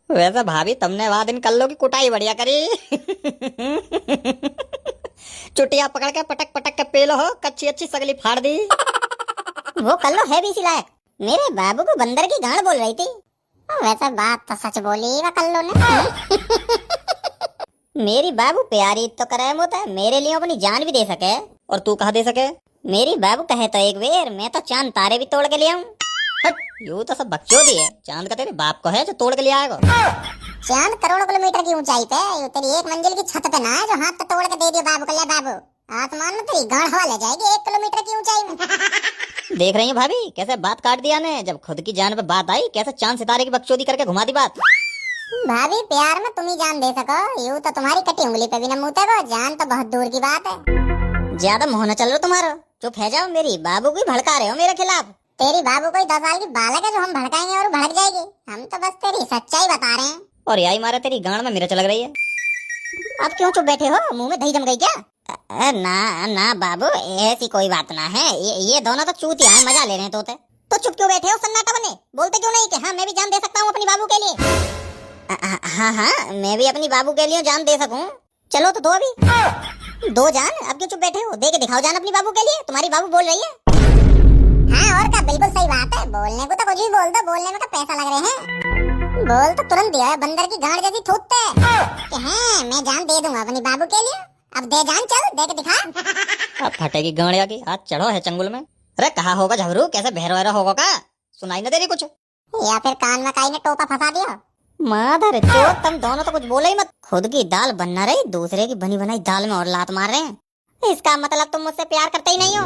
वैसे भाभी तुमने वह दिन कल्लो की कुटाई बढ़िया करी। चुटिया पकड़ के पटक पटक के पेलो हो, कच्ची अच्छी सगली फाड़ दी। वो कल्लो है भी इसी लायक। मेरे बाबू को बंदर की गांड बोल रही थी। वैसे बात तो सच बोली वो कल्लो ने। मेरी बाबू प्यारी तो करे मोता मेरे लिए अपनी जान भी दे सके। और तू कहाँ दे सके? मेरी बाबू कहे तो एक बेर मैं तो चांद तारे भी तोड़ के ले आऊं। हट, यू तो सब बकचोदी है। चांद का तेरे बाप को है जो तोड़ के ले आएगा। चांद करोड़ों किलोमीटर की ऊंचाई पे, ये तेरी एक मंजिल की छत पे ना है जो हाथ पे तोड़ के दे दिया बाबू को। ले बाबू, आसमान में तेरी गांड हवा ले जाएगी 1 किलोमीटर की ऊंचाई में। देख रही है भाभी कैसे बात काट दिया ने। जब खुद की जान पे बात आई कैसे चांद सितारे की बकचोदी करके घुमा दी बात। भाभी प्यार में तुम ही जान दे सको, यूं तो तुम्हारी कटी उंगली पे भी न मुते को। जान तो बहुत दूर की बात है। ज्यादा मोहना चल रहा तुम्हारा। चुप है जाओ, मेरी बाबू को भड़का रहे हो मेरे खिलाफ। तेरी बाबू कोई 10 साल की बालक है जो हम भड़काएंगे और भड़क जाएगी। हम तो बस तेरी सच्चाई बता रहे हैं। और यही मारा तेरी गांड में मिर्च लग रही है। अब क्यों चुप बैठे हो? मुंह में दही जम गई क्या? ना ना बाबू, ऐसी कोई बात ना है। ये दोनों तो चूतिया हैं, मजा ले रहे हैं तोते। तो चुप क्यों बैठे हो सन्नाटा बने? बोलते क्यों नहीं कि हाँ मैं भी जान दे सकता हूँ अपनी बाबू के लिए? हाँ हाँ, मैं भी अपनी बाबू के लिए जान दे सकूं। चलो तो दो अभी। दो जान? अब क्यों चुप बैठे हो? दे के दिखाओ जान अपनी बाबू के लिए। तुम्हारी बाबू बोल रही है। हाँ और क्या, बिल्कुल सही बात है। बोलने को तो कुछ भी बोल दो, बोलने में तो पैसा लग रहे हैं। बोल तो तुरंत दिया है, बंदर की गांड जैसी थूकते कि हाँ मैं जान दे दूंगा अपनी बाबू के लिए। अब दे जान, चल दे के दिखा। अब फटेगी गांडिया की। हाथ चढ़ो है चंगुल में। अरे कहा होगा झबरू, कैसे बहरा होगा का? सुनाई न दे रही कुछ? या फिर कान में काई ने टोपा फंसा दिया? माधर चोट, तुम दोनों तो कुछ बोले ही मत। खुद की दाल बनना रही, दूसरे की बनी बनाई दाल में और लात मार रहे हैं। इसका मतलब तुम मुझसे प्यार करते ही नहीं हो?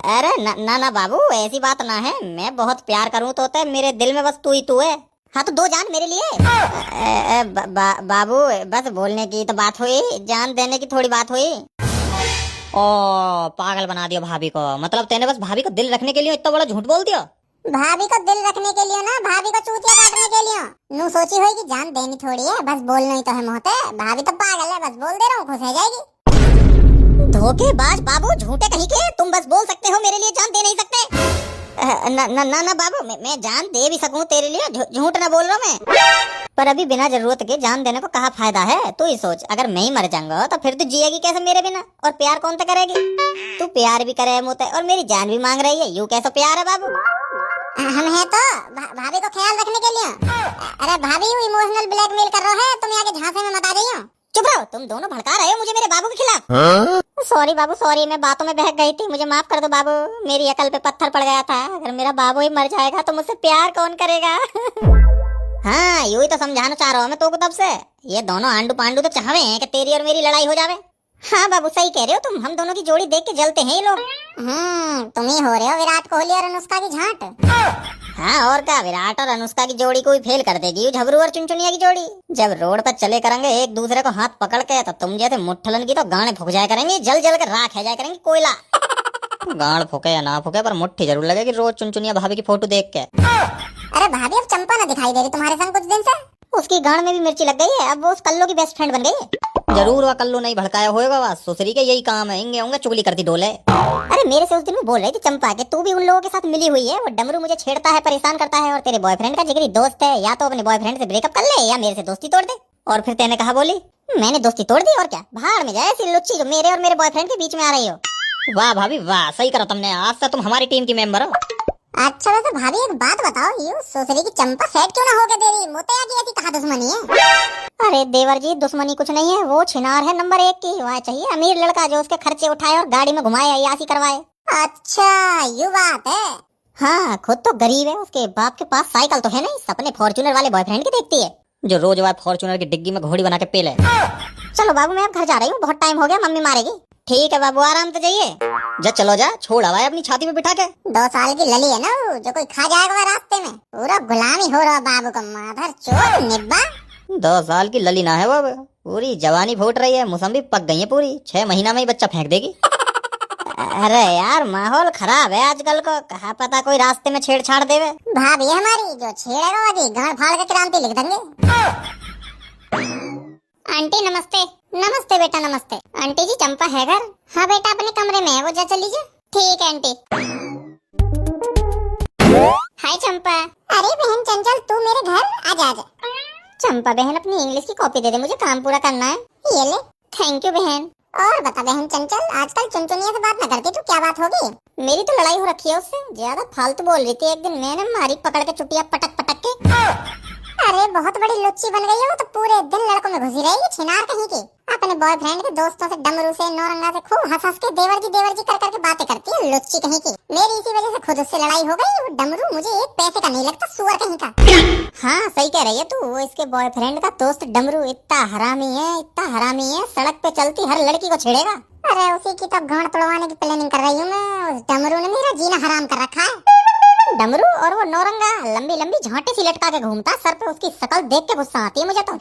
अरे ना ना बाबू, ऐसी बात ना है। मैं बहुत प्यार करूं तो मेरे दिल में बस तू ही तू है। हाँ तो दो जान मेरे लिए। बाबू बस बोलने की तो बात हुई, जान देने की थोड़ी बात हुई। ओ पागल बना दिया भाभी को। मतलब तेने बस भाभी को दिल रखने के लिए इतना बड़ा झूठ बोल दिया? भाभी को दिल रखने के लिए ना, भाभी को चूतिया काटने के लिए। नू सोची होगी कि जान देनी थोड़ी है, बस बोलना ही तो है मोहते। भाभी तो पागल है, बस बोल दे रहा हूँ, खुश हो जाएगी। धोखेबाज बाबू, झूठे कहीं के। तुम बस बोल सकते हो, मेरे लिए जान दे नहीं सकते। ना बाबू, मैं जान दे भी सकूं तेरे लिए, झूठ ना बोल रहा मैं। पर अभी बिना जरूरत के जान देने को कहा फायदा है? तू ही सोच, अगर मैं ही मर जाऊंगा तो फिर तू जिएगी कैसे मेरे बिना? और प्यार कौन तो करेगी? तू प्यार भी करे मोते और मेरी जान भी मांग रही है, यूं कैसा प्यार है बाबू? हम है तो भाभी को ख्याल रखने के लिए। अरे भाभी यू इमोशनल ब्लैकमेल कर रहा है, तुम आगे झांसे में मत आ जाइयो। चुप रहो, तुम दोनों भड़का रहे हो मुझे मेरे बाबू के खिलाफ। सॉरी बाबू सॉरी, मैं बातों में बहक गई थी, मुझे माफ कर दो बाबू। मेरी अकल पे पत्थर पड़ गया था। अगर मेरा बाबू ही मर जाएगा तो मुझसे प्यार कौन करेगा? हाँ यूं ही तो समझाना चाह रहा हूँ मैं तो तब से। ये दोनों आंडू पांडू तो चाहवे हैं कि तेरी और मेरी लड़ाई हो जावे। हाँ बाबू सही कह रहे हो तुम, हम दोनों की जोड़ी देख के जलते हैं ये लोग। तुम ही हो रहे हो विराट कोहली और अनुष्का की झांट। हाँ और क्या, विराट और अनुष्का की जोड़ी को भी फेल कर देगी झबरू और चुनचुनिया की जोड़ी। जब रोड पर चले करेंगे एक दूसरे को हाथ पकड़ के, तो तुम जैसे मुट्ठलन की तो गाने फूक जाया करेंगे, जल जल कर राख है जाया करेंगे कोयला। गाड़ फूके या ना फूके, पर मुट्ठी जरूर लगेगी रोज चुनचुनिया भाभी की फोटो देख के। अरे भाभी अब चंपा ना दिखाई दे रही तुम्हारे संग कुछ दिन से? उसकी गांड में भी मिर्ची लग गई है, अब वो उस कल्लो की बेस्ट फ्रेंड बन गई है। जरूर वह कल्लू नहीं भड़काया होगा, वह सुसरी के यही काम है, इंगे होंगे चुगली करती डोले। अरे मेरे से उस दिन वो बोल रही थी चंपा कि तू भी उन लोगों के साथ मिली हुई है। वो डमरू मुझे छेड़ता है, परेशान करता है और तेरे बॉयफ्रेंड का जिगरी दोस्त है। या तो अपने बॉयफ्रेंड से ब्रेकअप कर ले या मेरे से दोस्ती तोड़ दे। और फिर तेने कहा बोली मैंने दोस्ती तोड़ दी और क्या, भाड़ में जाए ऐसी लुच्ची जो मेरे और मेरे बॉयफ्रेंड के बीच में आ रही हो। वाह भाभी वाह, सही करा तुमने। आज से तुम हमारी टीम की मेंबर हो। अच्छा वैसे भाभी एक बात बताओ, यू सुसरी की चंपा सेट क्यों ना होके दे रही? मोतिया की ऐसी कहा दुश्मनी है? अरे देवर जी दुश्मनी कुछ नहीं है, वो छिनार है नंबर 1 की। वह चाहिए अमीर लड़का जो उसके खर्चे उठाए और गाड़ी में घुमाए, अय्यासी करवाए। अच्छा यू बात है। हाँ खुद तो गरीब है, उसके बाप के पास साइकिल तो है नहीं, सपने फॉर्च्यूनर वाले बॉयफ्रेंड की देखती है जो रोज वह फॉर्च्यूनर की डिग्गी में घोड़ी बना के पी ले। चलो बाबू मैं अब घर जा रही हूँ, बहुत टाइम हो गया, मम्मी मारेगी। ठीक है बाबू आराम से जाइए। जा चलो जा, छोड़ हवा अपनी छाती में बिठा के। 2 साल की लली है ना वो, जो कोई खा जाएगा वह रास्ते में। पूरा गुलामी हो रहा बाबू का, माधर चोर निब्बा। 2 साल की लली ना है वो, पूरी जवानी फूट रही है, मौसम भी पक गई है पूरी। 6 महीना में ही बच्चा फेंक देगी। अरे यार माहौल खराब है आजकल को, कहा पता कोई रास्ते में छेड़छाड़ देवे। भाभी हमारी जो छेड़ेगा वो गांड फाड़ के क्रांति लिख देंगे। आंटी नमस्ते। नमस्ते बेटा नमस्ते। आंटी जी चंपा है घर? हाँ बेटा अपने कमरे में है, वो जा चल लीजिए। ठीक है आंटी। हाय चंपा। अरे बहन चंचल तू मेरे घर आजा आजा। चंपा बहन अपनी इंग्लिश की कॉपी दे दे, मुझे काम पूरा करना है। ये ले। थैंक यू बहन। और बता बहन चंचल, आजकल चुनचुनिया से बात न करती तू, क्या बात होगी? मेरी तो लड़ाई हो रखी है उससे, ज्यादा फालतू बोल रही थी। एक दिन मैंने मारी पकड़ के चुटिया पटक पटक के। अरे बहुत बड़ी लुच्ची बन गई है वो तो, पूरे दिन लड़कों में घुसी रहेगी, छिनार कहीं की। अपने बॉयफ्रेंड के दोस्तों से, डमरू से, नौरंगा से खूब हंस हंस के देवर जी कर करके बातें करती है, लुच्ची कहीं की। मेरी इसी वजह से खुद उससे लड़ाई हो गई। वो डमरू मुझे एक पैसे का नहीं लगता, सुअर कहीं का। हाँ सही कह रही है तू। वो इसके बॉयफ्रेंड का दोस्त डमरू इतना हरामी है, इतना हरामी है, सड़क पे चलती हर लड़की को छेड़ेगा। अरे उसी की तो गांड तोड़वाने की प्लानिंग कर रही हूँ मैं। उस डमरू ने मेरा जीना हराम कर रखा है। डमरू और वो नौरंगा लंबी लंबी झांटी सी लटका के घूमता, सर पे उसकी शकल देख के गुस्सा आती है मुझे तो।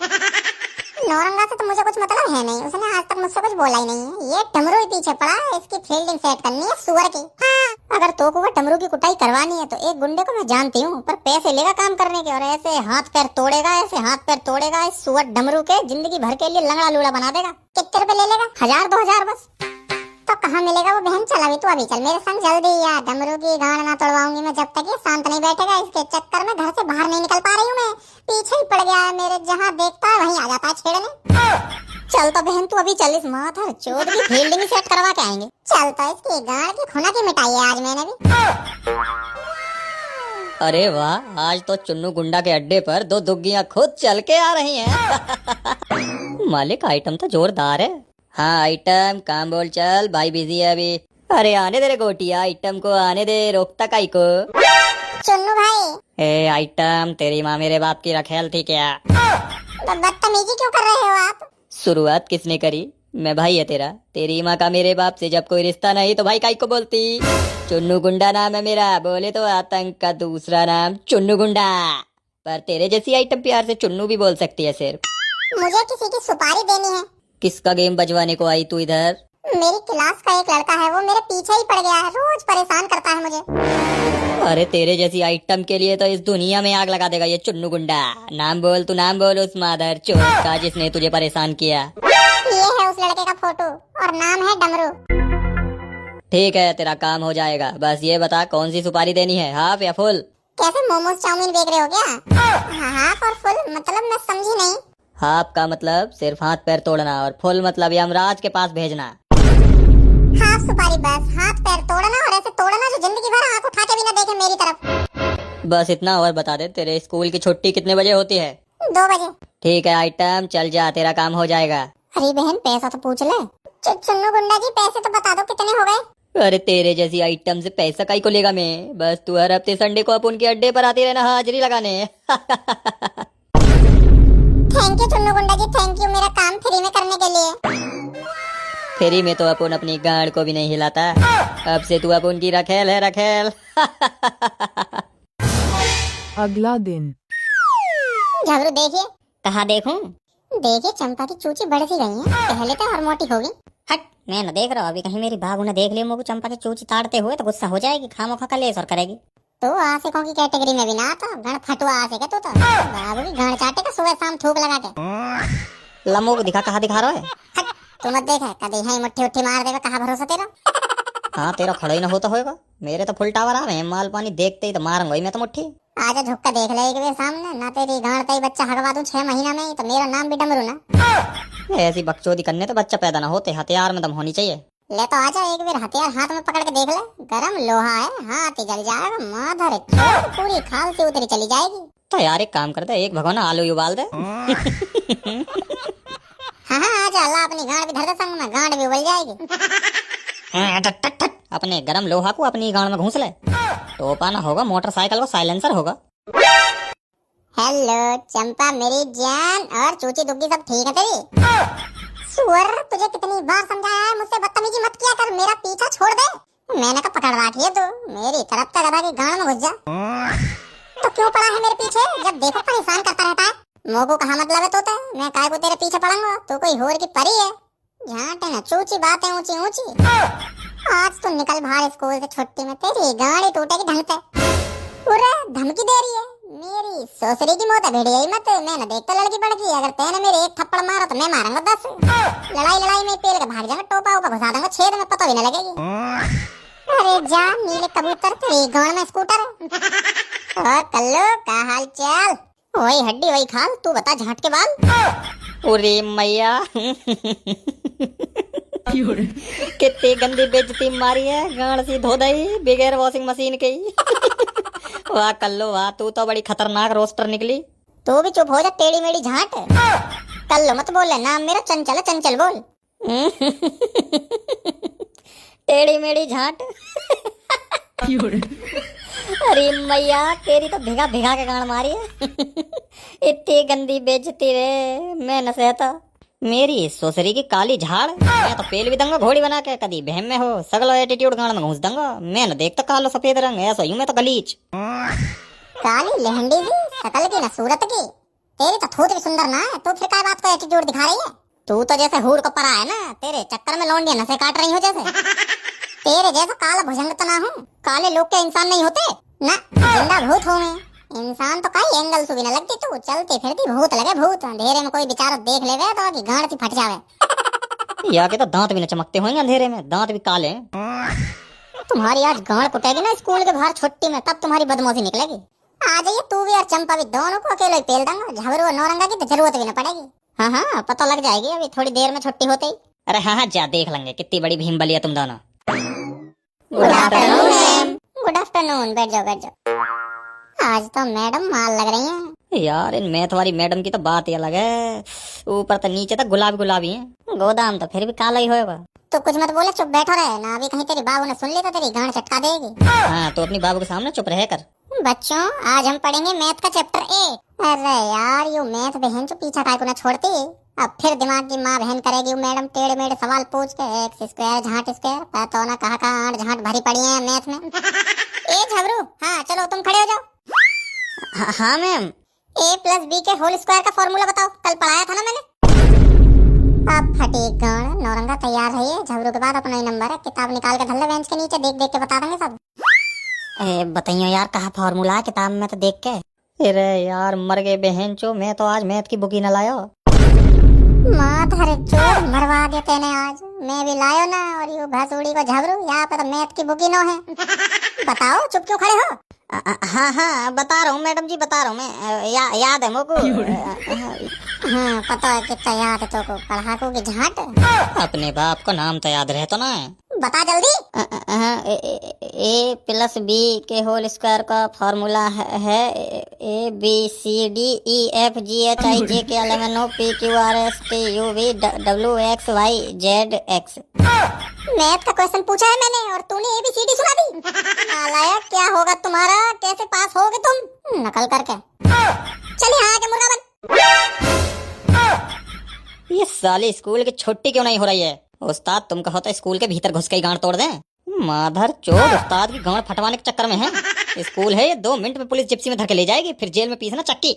नौरंगा से तो मुझे कुछ मतलब है नहीं, उसने आज तक मुझसे कुछ बोला ही नहीं है। ये डमरू ही पीछे पड़ा है, इसकी फील्डिंग सेट करनी है सुअर की। हाँ, अगर तो को डमरू की कुटाई करवानी है तो एक गुंडे को मैं जानती हूँ, पर पैसे लेगा काम करने के, और ऐसे हाथ पैर तोड़ेगा, ऐसे हाथ पैर तोड़ेगा इस सुअर डमरू के, जिंदगी भर के लिए लंगड़ा लूड़ा बना देगा। कितने रुपए ले लेगा? 1000-2000 बस। तो कहाँ मिलेगा वो बहन? चल अभी तू अभी चल मेरे संग जल्दी यार। डमरू की गांड ना तोड़वाऊंगी मैं जब तक ये शांत नहीं बैठेगा। इसके चक्कर में घर से बाहर नहीं निकल पा रही हूँ मैं। पीछे ही पड़ गया है मेरे, जहाँ देखता है वहीं आ जाता है छेड़ने। चल तो बहन तू अभी चल, इस माथर चोद की फील्डिंग सेट करवा के आएंगे। चल तो इसकी गांड की खुना की मिटाई है आज मैंने भी। अरे वाह, आज तो चुन्नू गुंडा के अड्डे पर दो दुग्गियां खुद चल के आ रही हैं। मालिक आइटम तो जोरदार है। हाँ आइटम, काम बोल चल, भाई बिजी है अभी। अरे आने दे रे गोटिया, आइटम को आने दे, रोकता काई को। चुन्नू भाई। ए आइटम, तेरी माँ मेरे बाप की रखेल थी क्या? बदतमीजी क्यों कर रहे हो आप? शुरुआत किसने करी? मैं भाई है तेरा। तेरी माँ का मेरे बाप से जब कोई रिश्ता नहीं तो भाई काई को बोलती? चुन्नू गुंडा नाम है मेरा, बोले तो आतंक का दूसरा नाम चुन्नू गुंडा। पर तेरे जैसी आइटम प्यार से चुन्नू भी बोल सकती है सिर्फ। मुझे किसी की सुपारी देनी है। किसका गेम बजवाने को आई तू इधर? मेरी क्लास का एक लड़का है, वो मेरे पीछे ही पड़ गया है, रोज परेशान करता है मुझे। अरे तेरे जैसी आइटम के लिए तो इस दुनिया में आग लगा देगा ये चुन्नू गुंडा। नाम बोल, तू नाम बोल उस मादर चोद का जिसने तुझे परेशान किया। ये है उस लड़के का फोटो और नाम है डमरू। ठीक है, तेरा काम हो जाएगा। बस ये बता कौन सी सुपारी देनी है, हाफ या फुल? कैसे मोमोज चाउमीन बेच रहे हो क्या? हाफ और फुल मतलब मैं समझी नहीं। हाफ का मतलब सिर्फ हाथ पैर तोड़ना, और फुल मतलब यमराज के पास भेजना। हाफ सुपारी बस, हाथ पैर तोड़ना, और ऐसे तोड़ना जो जिंदगी भर आंख उठा के भी ना देखे मेरी तरफ। बस इतना और बता दे, तेरे स्कूल की छुट्टी कितने बजे होती है? 2 बजे। ठीक है आइटम, चल जा, तेरा काम हो जाएगा। अरे बहन पैसा तो पूछ ले। चुन्नू गुंडा जी पैसे तो बता दो कितने हो गए? अरे तेरे जैसी आइटम से पैसा काई को लेगा मैं? बस तू हर हफ्ते संडे को अपन के अड्डे पर आती रहना हाजिरी लगाने। थैंक यू चुन्नू गुंडा जी, थैंक यू मेरा काम फ्री में करने के लिए। फ्री में तो अपन अपनी गांड को भी नहीं हिलाता। अब से तू अपन की रखेल है, रखेल। अगला दिन। झबरू देखिए। कहाँ देखूं? देखिए चंपा की चूची बढ़ सी गई है, पहले तो और मोटी होगी। हट, मैं न देख रहा हूँ। अभी कहीं मेरी बाबू ने देख लिया मुझे चंपा की चूची ताड़ते हुए तो गुस्सा हो जाएगी, खामोखा कलेश और करेगी। तो आशिकों की कैटेगरी में भी ना आता, गण फटुआ आशिक है तू तो। बाबू की गण चाटेगा सुबह शाम थूक लगा के। लम्बो को दिखा, कहाँ दिखा रहा है? हट, तू मत देख, कभी है मुट्ठी उट्ठी मार देगा, कहाँ भरोसा तेरा। हाँ तेरा खड़ा ही ना होता होगा। मेरे तो फुल टावर आ रहे हैं, माल पानी देखते ही तो मारूंगा ही मैं तो मुट्ठी। आजा झुक कर देख ले एक बार सामने, ना तेरी गांड का ही बच्चा हगवा दूं 6 महीना में ही, तो मेरा नाम भी डमरू ना। ऐसी बकचोदी करने तो बच्चा पैदा ना होते, हथियार में दम होनी चाहिए। ले तो आजा एक बार हथियार हाथ में पकड़ के देख ले, गरम लोहा है, हाथ ही जल जाएगा। माधर चोट पूरी खाल से उतरी चली जाएगी। तो यार एक काम करते, एक भगोना आलू ही उबाल दे। हाँ आजा, अल्लाह अपनी गांड भी धर दे संग में, गांड भी उबल जाएगी। ठट ठट ठट, अपने गरम लोहा को अपनी गांड में घूंस ले। टोपा ना होगा, मोटरसाइकिल को साइलेंसर होगा। हेलो चंपा मेरी जान, और चूची दुग्गी सब ठीक है तेरी? सुअर, तुझे कितनी बार समझाया है मुझसे बदतमीजी मत किया कर, मेरा पीछा छोड़ दे। मैंने कहा पकड़ रखी है तू, मेरी तरफ का गधा की गांड में घुस जा। तो क्यों पड़ा है मेरे पीछे? जब देखो परेशान करता रहता है। मोको कहाँ मतलब है तोते, मैं काय को तेरे पीछे पड़ूंगा? तू कोई होर की परी है? झांटे ना चूची बातें ऊंची ऊंची। आज तो निकल बाहर स्कूल से छुट्टी में, तेरी गाड़ी टूटेगी ढंग से। पूरा धमकी दे रही है, मेरी ससुरी की मौत है भेड़ी यही मत। मैं न देख तो लड़की पड़की, अगर तेने मेरे एक थप्पड़ मारा तो मैं मारूंगा 10। लड़ाई में पेल के भाग जाऊंगा, टोपा ऊपर घुसा दूंगा, छेद में पता भी न लगेगी। अरे जा नीले कबूतर, तेरी गांड में स्कूटर है। और कल्लू का हाल चाल? वही हड्डी वही खाल, तू बता झाट के बाल। अरे मैया कितनी गंदी बेइज्जती मारी है, गांड सी धो दई बगैर वॉशिंग मशीन के ही। वाह कल्लो वाह, तू तो बड़ी खतरनाक रोस्टर निकली। तू भी चुप हो जा टेढ़ी मेढ़ी झाट। कल लो मत बोल, नाम मेरा चंचल है, चंचल बोल। टेढ़ी मेढ़ी झाट। अरे मैया तेरी तो भिगा भिगा के गांड मारी है। इतनी गंदी बेइज्जती रे, मैं न सहता। मेरी सोसरी की काली झाड़, मैं तो पेल भी दूंगा घोड़ी बना के, कदी बहम में हो सगलो एटीट्यूड गांड में घुस दूंगा। मैं न देखता कालो सफेद रंग, ऐसा यूं मैं तो गलीच। काली लहंडी सी शकल की न सूरत की, तेरी तो थूत भी सुंदर ना है, तू फिर काय बात को एटीट्यूड दिखा रही है। तू तो जैसे हूर को परा है ना, तेरे चक्कर में लौंडियां नसें काट रही हो जैसे। तेरे जैसा काला भुजंग तो ना हूँ, काले लोग के इंसान नहीं होते ना, जिंदा भूत हूँ मैं। इंसान तो कई एंगल से भी न लगती, तू चलती फिरती भूत लगे भूत। अंधेरे में कोई बेचारा देख लेवे तो की गांड सी फट जावे। या के तो दांत भी न चमकते होंगे अंधेरे में, दांत भी काले हैं। तुम्हारी आज गांड कुटेगी ना स्कूल के बाहर छुट्टी में, तब तुम्हारी बदमाशी निकलेगी। आ जाइए तू भी और चंपा भी, दोनों को अकेले ही पेल दूंगा। झबरू और नौरंगा की तो जरूरत भी न पड़ेगी। हाँ हाँ पता लग जाएगी अभी थोड़ी देर में छुट्टी होते ही। अरे हाँ हाँ जा देख लेंगे, कितनी बड़ी भीम बलिया तुम दोनों। Good afternoon ma'am. Good afternoon, बैठ जाओ बैठ जाओ। आज तो मैडम माल लग रही हैं। यार इन मैथ वाली मैडम की तो बात ही अलग है, ऊपर तो नीचे तक गुलाबी गुलाबी है, गोदाम तो फिर भी काला ही होगा। तो कुछ मत बोले, चुप बैठो रहे ना, अभी कहीं तेरी बाबू ने सुन ली तो तेरी गांड चटका देगी। हाँ तो अपनी बाबू के सामने चुप रह कर। बच्चों आज हम पढ़ेंगे मैथ का चैप्टर ए। अरे यार यू मैथ बहन जो पीछा काय को ना छोड़ती, अब फिर दिमाग की माँ बहन करेगी। मैडम टेढ़े मेढ़े सवाल पूछ के, एक्स स्क्वायर झाट स्क्वायर पता हो ना कहाँ आठ झाट भरी पड़ी है मैथ में। ए झबरू, हाँ चलो तुम खड़े हो जाओ। हाँ मैम। ए प्लस बी के होल स्क्वायर का फॉर्मूला बताओ, कल पढ़ाया था ना मैंने। अब फटी गांड, नौरंगा तैयार रहिए, झबरू के बाद अपना ही नंबर है, किताब निकाल के धल्ले बेंच के नीचे, देख देख के बता देंगे सब। बताइयो यार कहाँ फॉर्मूला है किताब में तो देख के। अरे यार मर गए बहन चो, मैं तो आज मैथ की बुक ही न लायो। माधर चोर मरवा दिया तेने आज, मैं भी लायो ना और यू भसुड़ी को झबरू, यहाँ पे तो मैथ की बुक ही नो है। बताओ चुप क्यों खड़े हो। हाँ हाँ बता रहा हूँ मैडम जी, बता रहा हूँ मैं, याद है मोको। हाँ पता है कितना याद है तो को, पढ़ाकू की झाट। अपने बाप को नाम तो याद रहे तो ना। बता जल्दी। ए प्लस बी के होल स्क्वायर का फॉर्मूला है A B C D E F G H I J K L M N O P Q R S T U V W X Y Z X. Math का question पूछा है मैंने और तूने ABCD सुना दी। नालायक, क्या होगा तुम्हारा, कैसे पास होगे तुम नकल करके। चलिए हाँ के मुर्गा बन। ये साली स्कूल की छुट्टी क्यों नहीं हो रही है। उस्ताद तुम कहो तो स्कूल के भीतर घुस के ही गांड तोड़ दें। माधर चोर उस्ताद की गांड फटवाने के चक्कर में है। स्कूल है ये 2 मिनट में पुलिस जिप्सी में धर के ले जाएगी, फिर जेल में पीसना चक्की।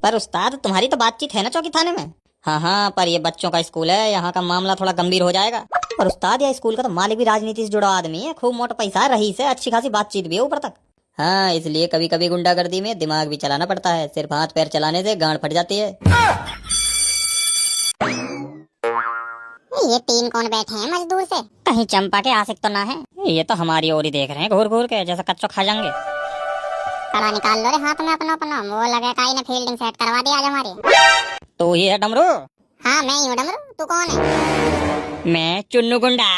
पर उस्ताद तुम्हारी तो बातचीत है ना चौकी थाने में। हाँ हाँ पर ये बच्चों का स्कूल है, यहाँ का मामला थोड़ा गंभीर हो जाएगा। और उस्ताद या स्कूल का तो मालिक भी राजनीति से जुड़ा आदमी है, खूब मोटा पैसा रही से, अच्छी खासी बातचीत भी है ऊपर तक। हाँ इसलिए कभी कभी गुंडागर्दी में दिमाग भी चलाना पड़ता है, सिर्फ हाथ पैर चलाने से गांड फट जाती है। ये 3 कौन बैठे हैं मजदूर से, कहीं चंपा के आशिक तो ना है। ये तो हमारी ओर ही देख रहे हैं घूर घूर के, जैसा कच्चो खा जाएंगे। कड़ा निकाल लो रे हाथ में अपना अपना, वो लगे काई ने फील्डिंग सेट करवा दी आज हमारी। तो ये है डमरू। हाँ मैं ही हूँ डमरू, तू कौन है। मैं चुन्नू गुंडा,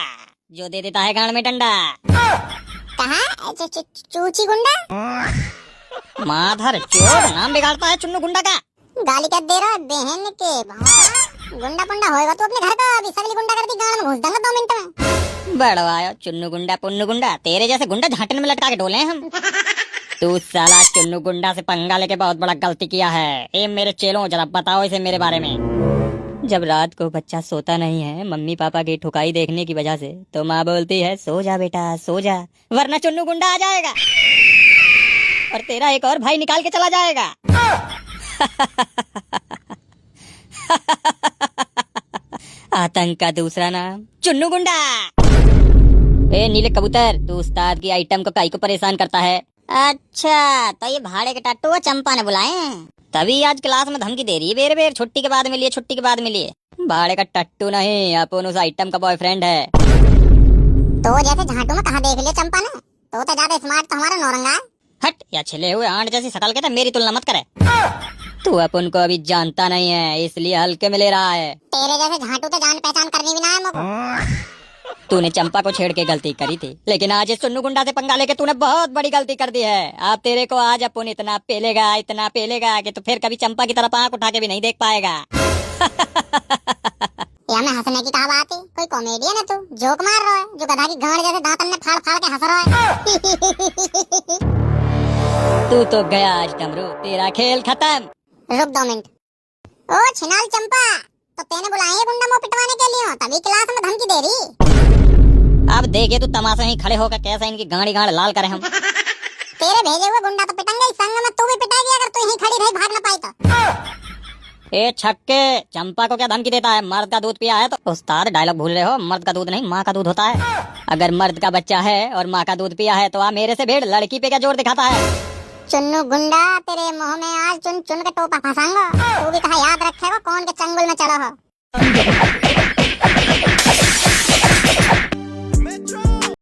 जो दे देता है गांड में डंडा। कहा चूची गुंडा। माधर चोर नाम बिगाड़ता है चुन्नू गुंडा का। गाली क्या दे रहा है बहन के भौंका। गुंडा पुंडा होएगा तो अपने घर का, अभी सगली गुंडा कर दी गांड में घुस दूंगा 2 मिनट में। बड़वायो चुन्नू गुंडा पुन्नू गुंडा, तेरे जैसे गुंडा झाटन में लटका के डोले हैं हम। तू साला चुन्नू गुंडा से पंगा लेके बहुत बड़ा गलती किया है। ए मेरे चेलों जरा बताओ इसे मेरे बारे में। जब रात को बच्चा सोता नहीं है मम्मी पापा की ठुकाई देखने की वजह से, तो माँ बोलती है सो जा बेटा सो जा, वरना चुन्नू गुंडा आ जाएगा और तेरा एक और भाई निकाल के चला जाएगा। आतंक का दूसरा नाम चुन्नू गुंडा। ए नीले कबूतर, तू उस्ताद की आइटम को काई को परेशान करता है। अच्छा तो ये भाड़े के टट्टू वो चंपा ने बुलाए हैं, तभी आज क्लास में धमकी दे रही है बेर बेर, छुट्टी के बाद मिलिए छुट्टी के बाद मिलिए। भाड़े का टट्टू नहीं, अपन उस आइटम का बॉयफ्रेंड है। तो जैसे झाटू में कहाँ देख लिया चंपा ने, तो ज्यादा स्मार्ट तो हमारा नौरंगा है। हट, या छिले हुए आंट जैसी शकल के मेरी तुलना मत करे। तू अपन को अभी जानता नहीं है, इसलिए हल्के में ले रहा है। तेरे जैसे झांटू तो जान पहचान करनी भी ना है मुझको। तूने चंपा को छेड़ के गलती करी थी, लेकिन आज इस चुन्नू गुंडा से पंगा लेके तूने बहुत बड़ी गलती कर दी है। अब तेरे को आज अपन इतना पेलेगा कि तू फिर कभी चंपा की तरफ आंख उठा के भी नहीं देख पाएगा। या मैं हंसने की कहा बात है, कोई कॉमेडियन है तू, जोक मार रहा है जो गधा की गांड जैसे दांतन में फाड़ फाड़ के हंस रहा है। तू तो गया आज डमरू, तेरा खेल खत्म। रुक 2 मिनट। ओ छिनाल चंपा, तो तेने बुलाए ये गुंडा मुंह पिटवाने के लिए, तभी क्लास में धमकी दे रही। अब देखे तू तमाशा ही खड़े होकर कैसे इनकी गाड़ी गाड़ लाल करे हम। तेरे भेजे हुए गुंडा तो पिटेंगे, इस संग में तू भी पिटाएगी अगर तू यहीं खड़ी रही भाग ना पाई तो। ए छक्के, चंपा को क्या धमकी देता है? मर्द का दूध पिया है तो। उस्ताद डायलॉग भूल रहे हो, मर्द का दूध नहीं माँ का दूध होता है। अगर मर्द का बच्चा है और माँ का दूध पिया है तो आप मेरे से भेड़ लड़की पे क्या जोर दिखाता है? चुन्नू गुंडा, तेरे मुंह में आज चुन चुन के टोपा फंसाऊंगा। तू भी कहा याद रखेगा कौन के चंगुल में चढ़ा हो।